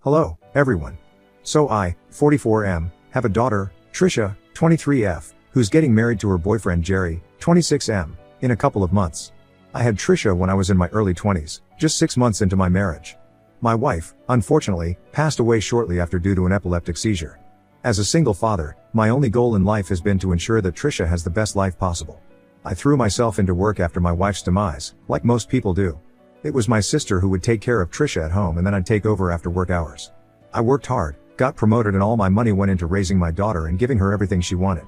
Hello, everyone. So I, 44M, have a daughter, Trisha, 23F, who's getting married to her boyfriend Jerry, 26M, in a couple of months. I had Trisha when I was in my early 20s, just 6 months into my marriage. My wife, unfortunately, passed away shortly after due to an epileptic seizure. As a single father, my only goal in life has been to ensure that Trisha has the best life possible. I threw myself into work after my wife's demise, like most people do. It was my sister who would take care of Trisha at home and then I'd take over after work hours. I worked hard, got promoted, and all my money went into raising my daughter and giving her everything she wanted.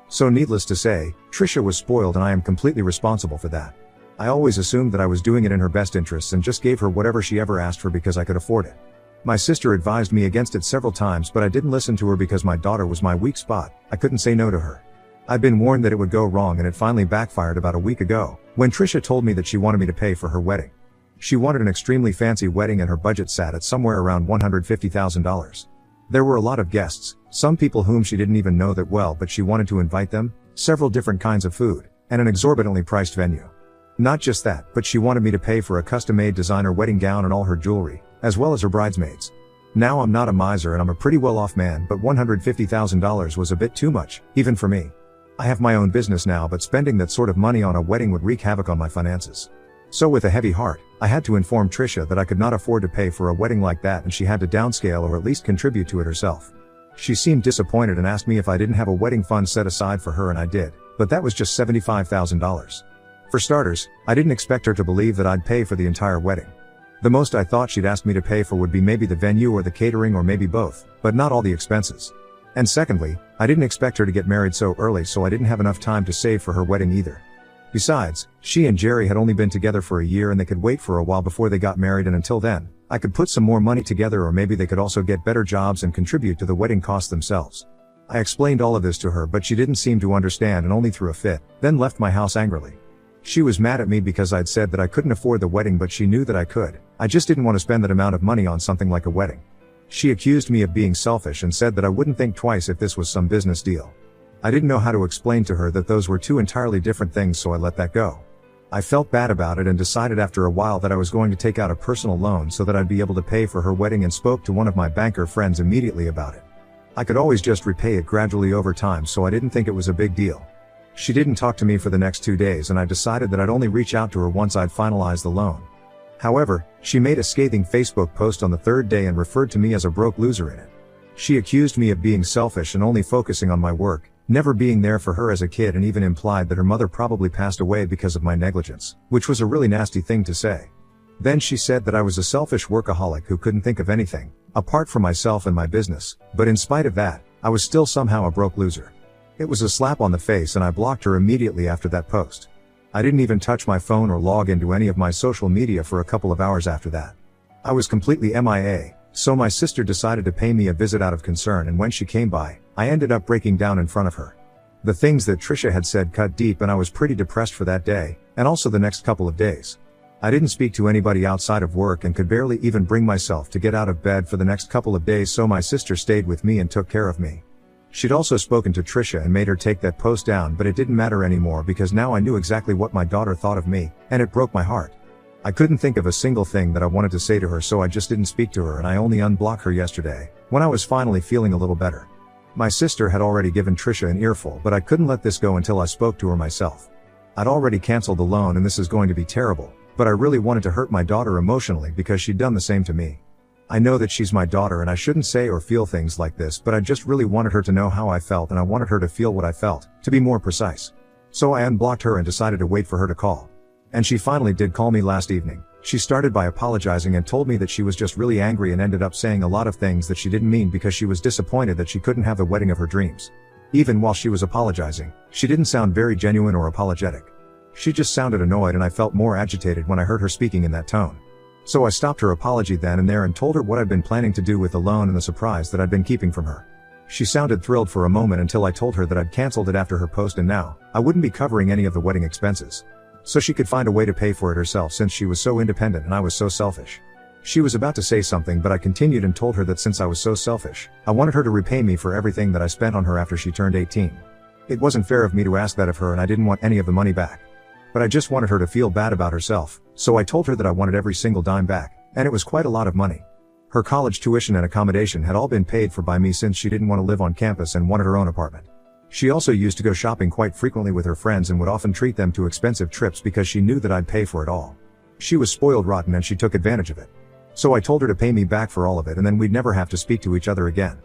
So needless to say, Trisha was spoiled and I am completely responsible for that. I always assumed that I was doing it in her best interests and just gave her whatever she ever asked for because I could afford it. My sister advised me against it several times, but I didn't listen to her because my daughter was my weak spot. I couldn't say no to her. I'd been warned that it would go wrong, and it finally backfired about a week ago, when Trisha told me that she wanted me to pay for her wedding. She wanted an extremely fancy wedding and her budget sat at somewhere around $150,000. There were a lot of guests, some people whom she didn't even know that well, but she wanted to invite them, several different kinds of food, and an exorbitantly priced venue. Not just that, but she wanted me to pay for a custom-made designer wedding gown and all her jewelry, as well as her bridesmaids. Now I'm not a miser and I'm a pretty well-off man, but $150,000 was a bit too much, even for me. I have my own business now, but spending that sort of money on a wedding would wreak havoc on my finances. So with a heavy heart, I had to inform Trisha that I could not afford to pay for a wedding like that and she had to downscale or at least contribute to it herself. She seemed disappointed and asked me if I didn't have a wedding fund set aside for her, and I did, but that was just $75,000. For starters, I didn't expect her to believe that I'd pay for the entire wedding. The most I thought she'd ask me to pay for would be maybe the venue or the catering or maybe both, but not all the expenses. And secondly, I didn't expect her to get married so early, so I didn't have enough time to save for her wedding either. Besides, she and Jerry had only been together for a year and they could wait for a while before they got married, and until then, I could put some more money together, or maybe they could also get better jobs and contribute to the wedding costs themselves. I explained all of this to her, but she didn't seem to understand and only threw a fit, then left my house angrily. She was mad at me because I'd said that I couldn't afford the wedding, but she knew that I could. I just didn't want to spend that amount of money on something like a wedding. She accused me of being selfish and said that I wouldn't think twice if this was some business deal. I didn't know how to explain to her that those were two entirely different things, so I let that go. I felt bad about it and decided after a while that I was going to take out a personal loan so that I'd be able to pay for her wedding, and spoke to one of my banker friends immediately about it. I could always just repay it gradually over time, so I didn't think it was a big deal. She didn't talk to me for the next 2 days and I decided that I'd only reach out to her once I'd finalized the loan. However, she made a scathing Facebook post on the third day and referred to me as a broke loser in it. She accused me of being selfish and only focusing on my work, never being there for her as a kid, and even implied that her mother probably passed away because of my negligence, which was a really nasty thing to say. Then she said that I was a selfish workaholic who couldn't think of anything, apart from myself and my business, but in spite of that, I was still somehow a broke loser. It was a slap on the face and I blocked her immediately after that post. I didn't even touch my phone or log into any of my social media for a couple of hours after that. I was completely MIA, so my sister decided to pay me a visit out of concern, and when she came by, I ended up breaking down in front of her. The things that Trisha had said cut deep and I was pretty depressed for that day, and also the next couple of days. I didn't speak to anybody outside of work and could barely even bring myself to get out of bed for the next couple of days, so my sister stayed with me and took care of me. She'd also spoken to Trisha and made her take that post down, but it didn't matter anymore because now I knew exactly what my daughter thought of me, and it broke my heart. I couldn't think of a single thing that I wanted to say to her, so I just didn't speak to her, and I only unblocked her yesterday, when I was finally feeling a little better. My sister had already given Trisha an earful, but I couldn't let this go until I spoke to her myself. I'd already canceled the loan and this is going to be terrible, but I really wanted to hurt my daughter emotionally because she'd done the same to me. I know that she's my daughter and I shouldn't say or feel things like this, but I just really wanted her to know how I felt, and I wanted her to feel what I felt, to be more precise. So I unblocked her and decided to wait for her to call. And she finally did call me last evening. She started by apologizing and told me that she was just really angry and ended up saying a lot of things that she didn't mean because she was disappointed that she couldn't have the wedding of her dreams. Even while she was apologizing, she didn't sound very genuine or apologetic. She just sounded annoyed, and I felt more agitated when I heard her speaking in that tone. So I stopped her apology then and there and told her what I'd been planning to do with the loan and the surprise that I'd been keeping from her. She sounded thrilled for a moment until I told her that I'd canceled it after her post and now I wouldn't be covering any of the wedding expenses. So she could find a way to pay for it herself since she was so independent and I was so selfish. She was about to say something, but I continued and told her that since I was so selfish, I wanted her to repay me for everything that I spent on her after she turned 18. It wasn't fair of me to ask that of her, and I didn't want any of the money back. But I just wanted her to feel bad about herself, so I told her that I wanted every single dime back, and it was quite a lot of money. Her college tuition and accommodation had all been paid for by me since she didn't want to live on campus and wanted her own apartment. She also used to go shopping quite frequently with her friends and would often treat them to expensive trips because she knew that I'd pay for it all. She was spoiled rotten and she took advantage of it. So I told her to pay me back for all of it and then we'd never have to speak to each other again.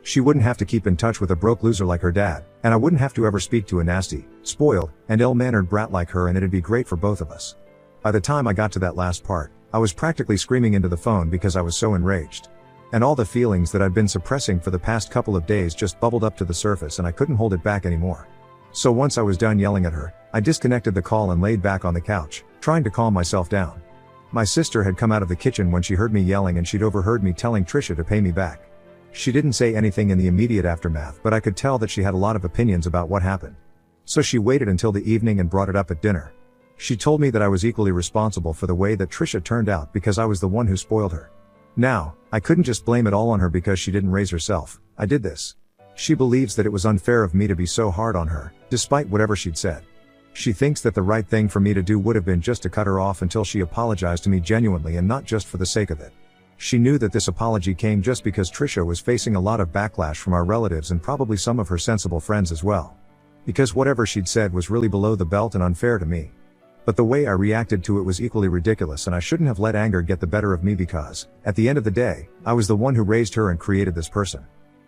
She wouldn't have to keep in touch with a broke loser like her dad, and I wouldn't have to ever speak to a nasty, spoiled, and ill-mannered brat like her, and it'd be great for both of us. By the time I got to that last part, I was practically screaming into the phone because I was so enraged. And all the feelings that I'd been suppressing for the past couple of days just bubbled up to the surface and I couldn't hold it back anymore. So once I was done yelling at her, I disconnected the call and laid back on the couch, trying to calm myself down. My sister had come out of the kitchen when she heard me yelling and she'd overheard me telling Trisha to pay me back. She didn't say anything in the immediate aftermath, but I could tell that she had a lot of opinions about what happened. So she waited until the evening and brought it up at dinner. She told me that I was equally responsible for the way that Trisha turned out because I was the one who spoiled her. Now, I couldn't just blame it all on her because she didn't raise herself. I did this. She believes that it was unfair of me to be so hard on her, despite whatever she'd said. She thinks that the right thing for me to do would have been just to cut her off until she apologized to me genuinely and not just for the sake of it. She knew that this apology came just because Trisha was facing a lot of backlash from our relatives and probably some of her sensible friends as well. Because whatever she'd said was really below the belt and unfair to me. But the way I reacted to it was equally ridiculous and I shouldn't have let anger get the better of me because, at the end of the day, I was the one who raised her and created this person.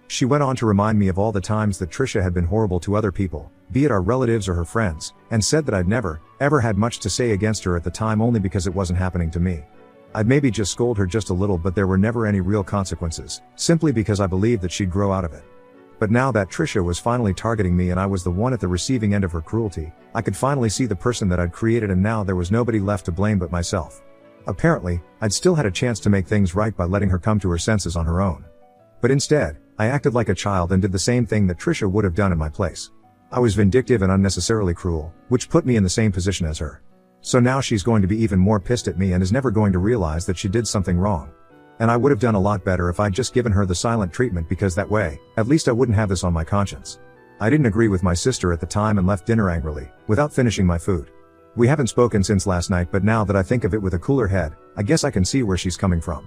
She went on to remind me of all the times that Trisha had been horrible to other people, be it our relatives or her friends, and said that I'd never, ever had much to say against her at the time only because it wasn't happening to me. I'd maybe just scold her just a little but there were never any real consequences, simply because I believed that she'd grow out of it. But now that Trisha was finally targeting me and I was the one at the receiving end of her cruelty, I could finally see the person that I'd created and now there was nobody left to blame but myself. Apparently, I'd still had a chance to make things right by letting her come to her senses on her own. But instead, I acted like a child and did the same thing that Trisha would have done in my place. I was vindictive and unnecessarily cruel, which put me in the same position as her. So now she's going to be even more pissed at me and is never going to realize that she did something wrong. And I would have done a lot better if I'd just given her the silent treatment because that way, at least I wouldn't have this on my conscience. I didn't agree with my sister at the time and left dinner angrily, without finishing my food. We haven't spoken since last night but now that I think of it with a cooler head, I guess I can see where she's coming from.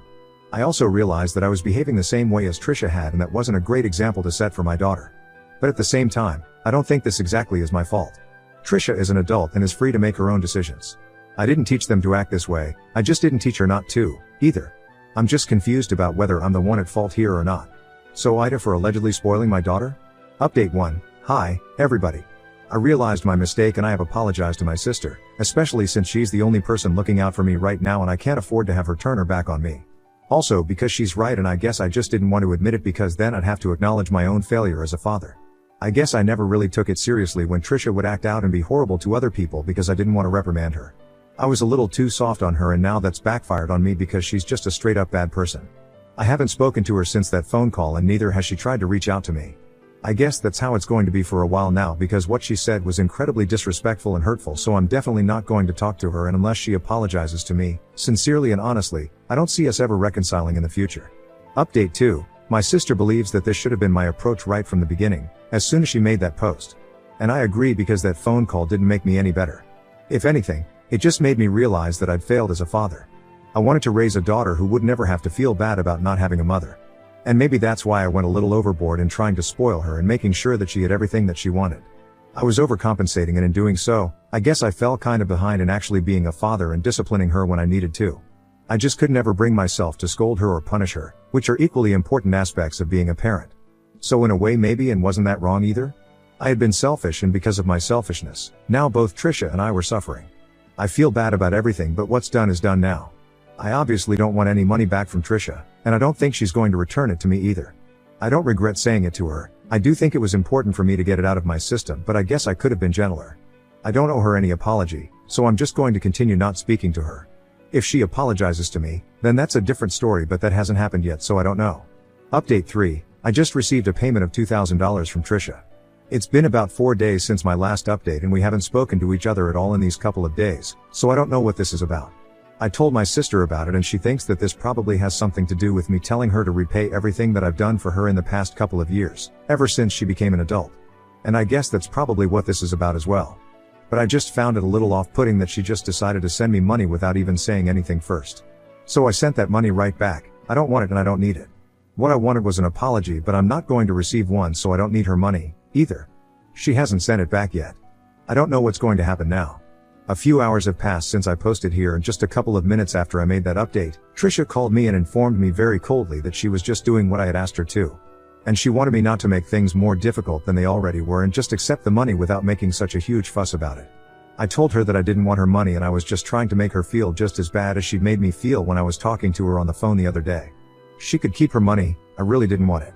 I also realized that I was behaving the same way as Trisha had and that wasn't a great example to set for my daughter. But at the same time, I don't think this exactly is my fault. Trisha is an adult and is free to make her own decisions. I didn't teach them to act this way, I just didn't teach her not to, either. I'm just confused about whether I'm the one at fault here or not. So Ida for allegedly spoiling my daughter? Update 1. Hi, everybody. I realized my mistake and I have apologized to my sister, especially since she's the only person looking out for me right now and I can't afford to have her turn her back on me. Also because she's right and I guess I just didn't want to admit it because then I'd have to acknowledge my own failure as a father. I guess I never really took it seriously when Trisha would act out and be horrible to other people because I didn't want to reprimand her. I was a little too soft on her and now that's backfired on me because she's just a straight up bad person. I haven't spoken to her since that phone call and neither has she tried to reach out to me. I guess that's how it's going to be for a while now because what she said was incredibly disrespectful and hurtful so I'm definitely not going to talk to her and unless she apologizes to me, sincerely and honestly, I don't see us ever reconciling in the future. Update 2. My sister believes that this should have been my approach right from the beginning, as soon as she made that post. And I agree because that phone call didn't make me any better. If anything, it just made me realize that I'd failed as a father. I wanted to raise a daughter who would never have to feel bad about not having a mother. And maybe that's why I went a little overboard in trying to spoil her and making sure that she had everything that she wanted. I was overcompensating and in doing so, I guess I fell kind of behind in actually being a father and disciplining her when I needed to. I just could never bring myself to scold her or punish her, which are equally important aspects of being a parent. So in a way maybe and wasn't that wrong either? I had been selfish and because of my selfishness, now both Trisha and I were suffering. I feel bad about everything but what's done is done now. I obviously don't want any money back from Trisha, and I don't think she's going to return it to me either. I don't regret saying it to her, I do think it was important for me to get it out of my system but I guess I could have been gentler. I don't owe her any apology, so I'm just going to continue not speaking to her. If she apologizes to me, then that's a different story but that hasn't happened yet so I don't know. Update 3. I just received a payment of $2,000 from Trisha. It's been about 4 days since my last update and we haven't spoken to each other at all in these couple of days, so I don't know what this is about. I told my sister about it and she thinks that this probably has something to do with me telling her to repay everything that I've done for her in the past couple of years, ever since she became an adult. And I guess that's probably what this is about as well. But I just found it a little off-putting that she just decided to send me money without even saying anything first. So I sent that money right back, I don't want it and I don't need it. What I wanted was an apology, but I'm not going to receive one, so I don't need her money, either. She hasn't sent it back yet. I don't know what's going to happen now. A few hours have passed since I posted here, and just a couple of minutes after I made that update, Trisha called me and informed me very coldly that she was just doing what I had asked her to. And she wanted me not to make things more difficult than they already were and just accept the money without making such a huge fuss about it. I told her that I didn't want her money and I was just trying to make her feel just as bad as she'd made me feel when I was talking to her on the phone the other day. She could keep her money, I really didn't want it.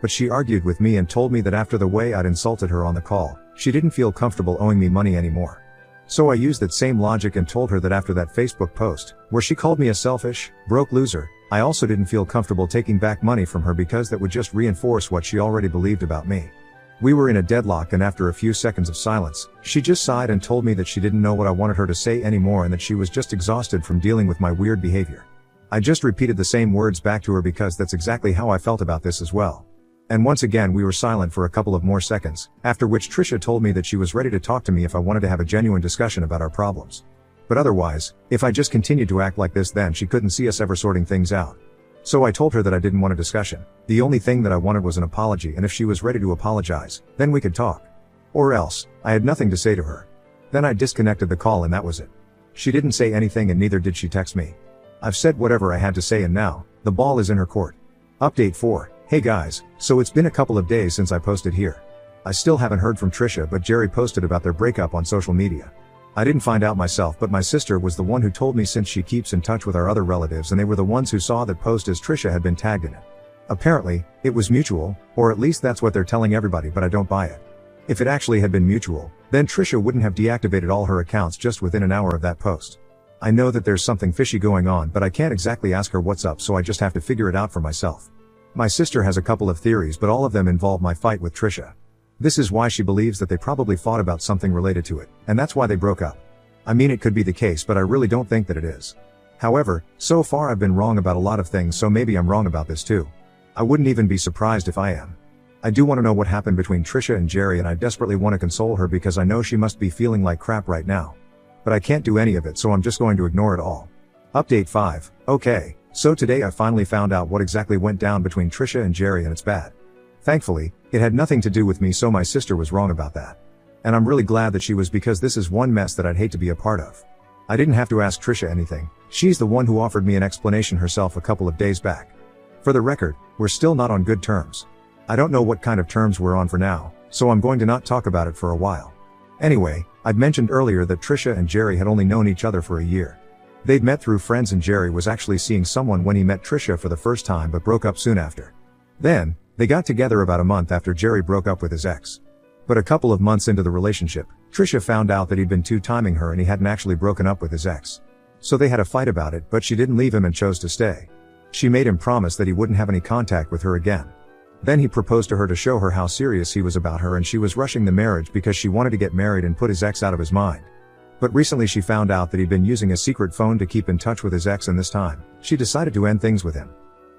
But she argued with me and told me that after the way I'd insulted her on the call, she didn't feel comfortable owing me money anymore. So I used that same logic and told her that after that Facebook post, where she called me a selfish, broke loser, I also didn't feel comfortable taking back money from her because that would just reinforce what she already believed about me. We were in a deadlock, and after a few seconds of silence, she just sighed and told me that she didn't know what I wanted her to say anymore and that she was just exhausted from dealing with my weird behavior. I just repeated the same words back to her because that's exactly how I felt about this as well. And once again we were silent for a couple of more seconds, after which Trisha told me that she was ready to talk to me if I wanted to have a genuine discussion about our problems. But otherwise, if I just continued to act like this, then she couldn't see us ever sorting things out. So I told her that I didn't want a discussion. The only thing that I wanted was an apology, and if she was ready to apologize, then we could talk. Or else, I had nothing to say to her. Then I disconnected the call and that was it. She didn't say anything and neither did she text me. I've said whatever I had to say and now, the ball is in her court. Update 4. Hey guys, so it's been a couple of days since I posted here. I still haven't heard from Trisha, but Jerry posted about their breakup on social media. I didn't find out myself, but my sister was the one who told me, since she keeps in touch with our other relatives and they were the ones who saw that post as Trisha had been tagged in it. Apparently, it was mutual, or at least that's what they're telling everybody, but I don't buy it. If it actually had been mutual, then Trisha wouldn't have deactivated all her accounts just within an hour of that post. I know that there's something fishy going on, but I can't exactly ask her what's up, so I just have to figure it out for myself. My sister has a couple of theories, but all of them involve my fight with Trisha. This is why she believes that they probably fought about something related to it, and that's why they broke up. I mean, it could be the case, but I really don't think that it is. However, so far I've been wrong about a lot of things, so maybe I'm wrong about this too. I wouldn't even be surprised if I am. I do want to know what happened between Trisha and Jerry, and I desperately want to console her because I know she must be feeling like crap right now. But I can't do any of it, so I'm just going to ignore it all. Update 5. Okay, so today I finally found out what exactly went down between Trisha and Jerry, and it's bad. Thankfully, it had nothing to do with me, so my sister was wrong about that. And I'm really glad that she was, because this is one mess that I'd hate to be a part of. I didn't have to ask Trisha anything. She's the one who offered me an explanation herself a couple of days back. For the record, we're still not on good terms. I don't know what kind of terms we're on for now, so I'm going to not talk about it for a while. Anyway, I'd mentioned earlier that Trisha and Jerry had only known each other for a year. They'd met through friends, and Jerry was actually seeing someone when he met Trisha for the first time, but broke up soon after. Then, they got together about a month after Jerry broke up with his ex. But a couple of months into the relationship, Trisha found out that he'd been two-timing her and he hadn't actually broken up with his ex. So they had a fight about it, but she didn't leave him and chose to stay. She made him promise that he wouldn't have any contact with her again. Then he proposed to her to show her how serious he was about her, and she was rushing the marriage because she wanted to get married and put his ex out of his mind. But recently she found out that he'd been using a secret phone to keep in touch with his ex, and this time, she decided to end things with him.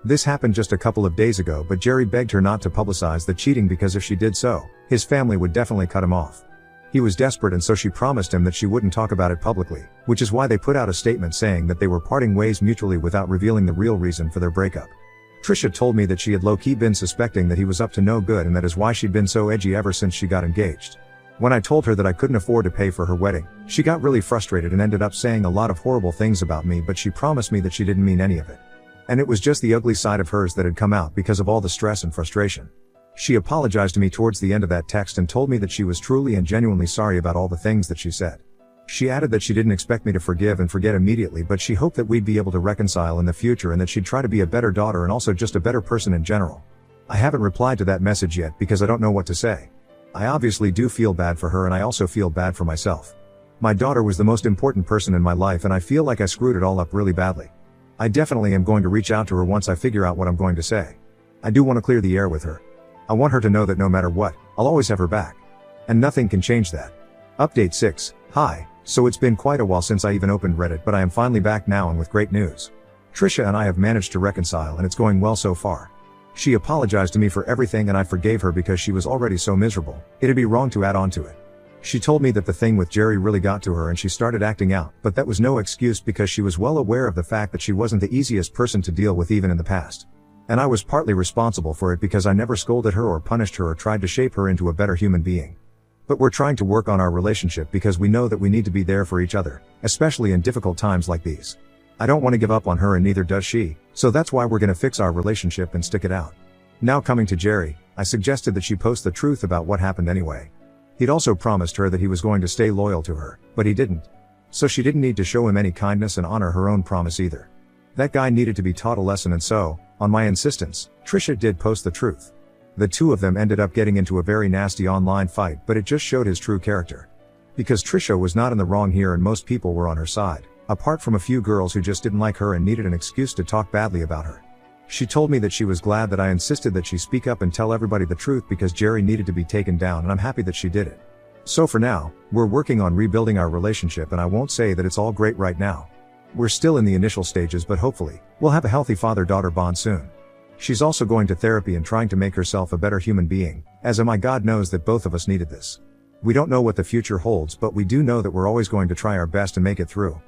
This happened just a couple of days ago, but Jerry begged her not to publicize the cheating because if she did so, his family would definitely cut him off. He was desperate, and so she promised him that she wouldn't talk about it publicly, which is why they put out a statement saying that they were parting ways mutually without revealing the real reason for their breakup. Trisha told me that she had low-key been suspecting that he was up to no good, and that is why she'd been so edgy ever since she got engaged. When I told her that I couldn't afford to pay for her wedding, she got really frustrated and ended up saying a lot of horrible things about me, but she promised me that she didn't mean any of it. And it was just the ugly side of hers that had come out because of all the stress and frustration. She apologized to me towards the end of that text and told me that she was truly and genuinely sorry about all the things that she said. She added that she didn't expect me to forgive and forget immediately, but she hoped that we'd be able to reconcile in the future, and that she'd try to be a better daughter and also just a better person in general. I haven't replied to that message yet because I don't know what to say. I obviously do feel bad for her, and I also feel bad for myself. My daughter was the most important person in my life, and I feel like I screwed it all up really badly. I definitely am going to reach out to her once I figure out what I'm going to say. I do want to clear the air with her. I want her to know that no matter what, I'll always have her back. And nothing can change that. Update 6. Hi. So it's been quite a while since I even opened Reddit, but I am finally back now, and with great news. Trisha and I have managed to reconcile, and it's going well so far. She apologized to me for everything, and I forgave her because she was already so miserable. It'd be wrong to add on to it. She told me that the thing with Jerry really got to her and she started acting out, but that was no excuse because she was well aware of the fact that she wasn't the easiest person to deal with even in the past. And I was partly responsible for it because I never scolded her or punished her or tried to shape her into a better human being. But we're trying to work on our relationship because we know that we need to be there for each other, especially in difficult times like these. I don't want to give up on her and neither does she, so that's why we're gonna fix our relationship and stick it out. Now coming to Jerry, I suggested that she post the truth about what happened anyway. He'd also promised her that he was going to stay loyal to her, but he didn't. So she didn't need to show him any kindness and honor her own promise either. That guy needed to be taught a lesson and so, on my insistence, Trisha did post the truth. The two of them ended up getting into a very nasty online fight, but it just showed his true character. Because Trisha was not in the wrong here and most people were on her side, apart from a few girls who just didn't like her and needed an excuse to talk badly about her. She told me that she was glad that I insisted that she speak up and tell everybody the truth because Jerry needed to be taken down and I'm happy that she did it. So for now, we're working on rebuilding our relationship and I won't say that it's all great right now. We're still in the initial stages but hopefully, we'll have a healthy father-daughter bond soon. She's also going to therapy and trying to make herself a better human being, as am I. God knows that both of us needed this. We don't know what the future holds but we do know that we're always going to try our best and make it through.